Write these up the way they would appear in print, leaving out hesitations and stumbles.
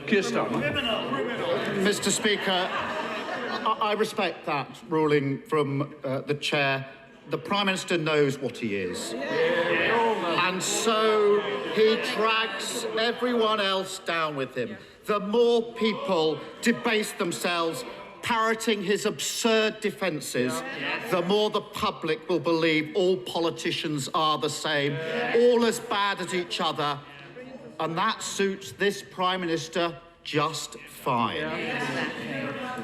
Keir Starmer. Mr. Speaker, I respect that ruling from the Chair. The Prime Minister knows what he is. And so he drags everyone else down with him. The more people debase themselves parroting his absurd defences, the more the public will believe all politicians are the same, all as bad as each other, and that suits this Prime Minister just fine.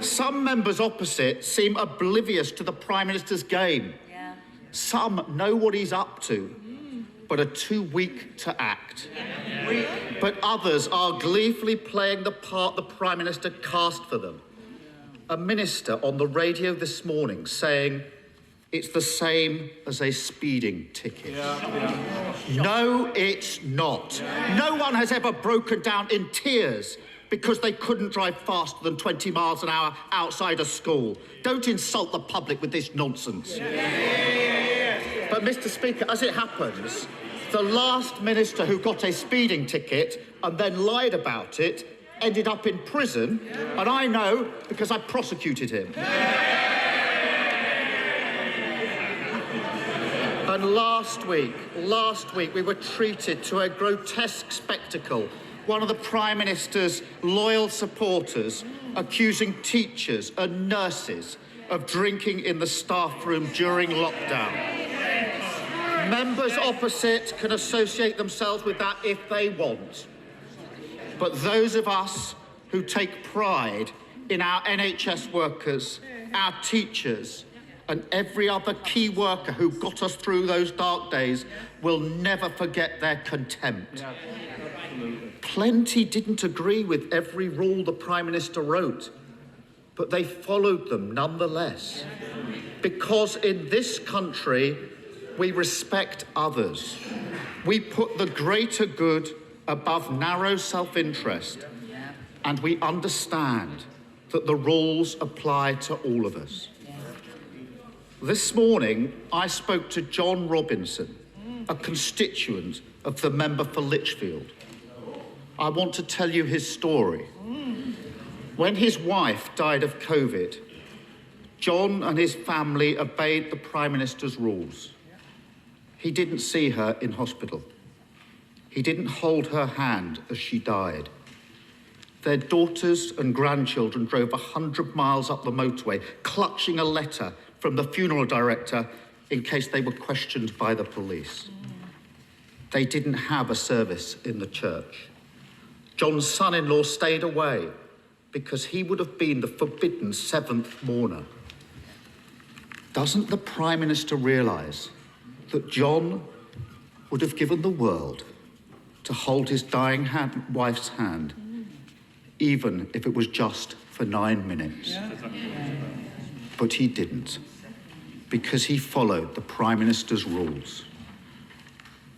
Some members opposite seem oblivious to the Prime Minister's game. Some know what he's up to, but are too weak to act. But others are gleefully playing the part the Prime Minister cast for them. A minister on the radio this morning saying it's the same as a speeding ticket. No, it's not. No one has ever broken down in tears because they couldn't drive faster than 20 miles an hour outside a school. Don't insult the public with this nonsense. But, Mr. Speaker, as it happens, the last minister who got a speeding ticket and then lied about it ended up in prison, and I know because I prosecuted him. And last week, we were treated to a grotesque spectacle. One of the Prime Minister's loyal supporters accusing teachers and nurses of drinking in the staff room during lockdown. Members opposite can associate themselves with that if they want. But those of us who take pride in our NHS workers, our teachers, and every other key worker who got us through those dark days will never forget their contempt. Plenty didn't agree with every rule the Prime Minister wrote, but they followed them nonetheless. Because in this country, we respect others. We put the greater good above narrow self-interest, and we understand that the rules apply to all of us. This morning, I spoke to John Robinson, a constituent of the member for Lichfield. I want to tell you his story. When his wife died of COVID, John and his family obeyed the Prime Minister's rules. He didn't see her in hospital. He didn't hold her hand as she died. Their daughters and grandchildren drove 100 miles up the motorway, clutching a letter from the funeral director in case they were questioned by the police. They didn't have a service in the church. John's son-in-law stayed away because he would have been the forbidden seventh mourner. Doesn't the Prime Minister realise that John would have given the world to hold his dying wife's hand, even if it was just for 9 minutes? But he didn't, because he followed the Prime Minister's rules.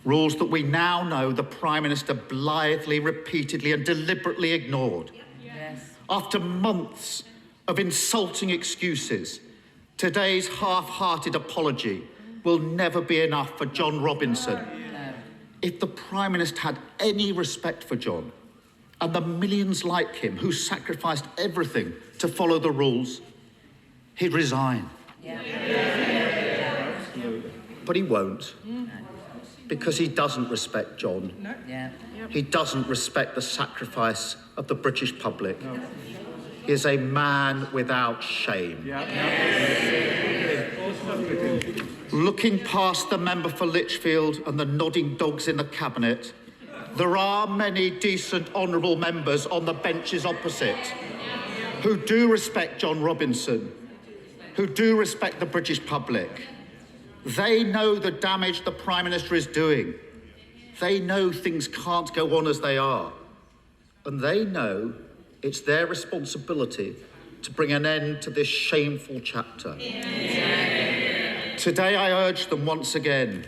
Rules that we now know the Prime Minister blithely, repeatedly and deliberately ignored. After months of insulting excuses, today's half-hearted apology will never be enough for John Robinson. If the Prime Minister had any respect for John and the millions like him who sacrificed everything to follow the rules, he'd resign. But he won't, because he doesn't respect John. He doesn't respect the sacrifice of the British public. He is a man without shame. Looking past the member for Lichfield and the nodding dogs in the cabinet, there are many decent, honourable members on the benches opposite who do respect John Robinson, who do respect the British public. They know the damage the Prime Minister is doing. They know things can't go on as they are. And they know it's their responsibility to bring an end to this shameful chapter. Today I urge them once again,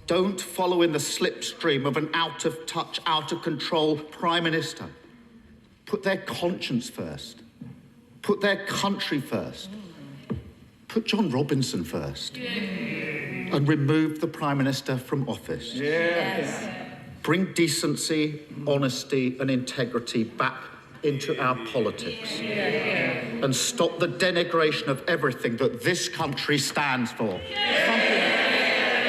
don't follow in the slipstream of an out-of-touch, out-of-control Prime Minister. Put their conscience first. Put their country first. Put John Robinson first. And remove the Prime Minister from office. Bring decency, honesty and integrity back into our politics and stop the denigration of everything that this country stands for.